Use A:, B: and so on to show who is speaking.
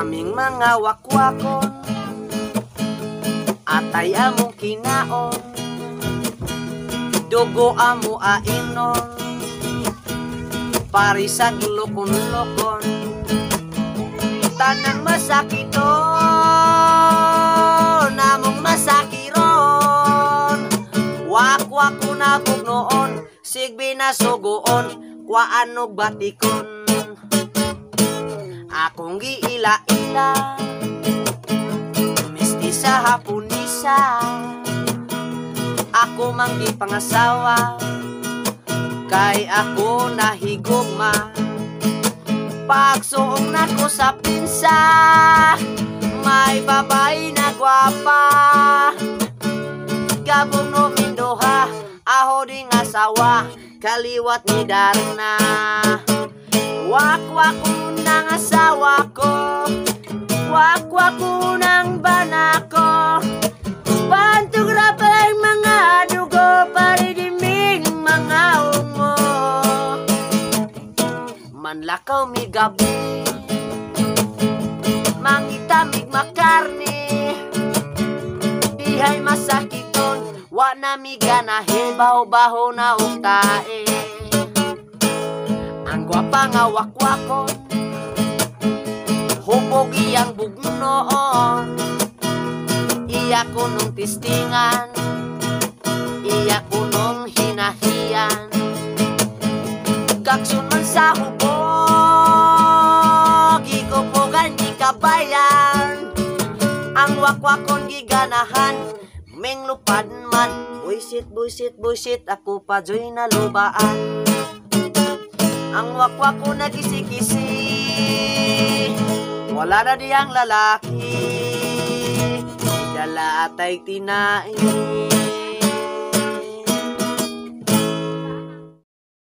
A: Kaming mga wakwakon, atay among kinaon, dugo amo ainon, parisag lokon-lokon, tanang masakiton, among masakiron. Wakwak ko na bugnoon, sigbi na sugoon, kwaan og batikon. Akong giila-ila, mestisa hapunisa, ako mang gipangasawa, kay ako nahigugma. Pagsuong na ko sa pinsa, may babay na gwapa, gabong no mindoha, aho ding asawa, kaliwat ni Darna. Wakwak ko ng asawa ko, wakwak ko ng bana ko, bantog na palang mga dugo, paridiming mga ungo. Manlakaw mi gabi, mangitamig makarni, dihay masakiton, wa na mi ganahe, baho-baho na utae. Ang gwapa nga wakwakon, hubog iyang bugnoon, iya ko nung tistingan, iya ko nung hinahiyan. Kaksun man sa hubog, ikupugan di kabayan, ang wakwakon giganahan, meng lupad man, buisit, buisit, buisit, ako pa joy na lubaan. Ang wakwak ko nagisi-kisi, wala na diyang lalaki, dala atay tinain.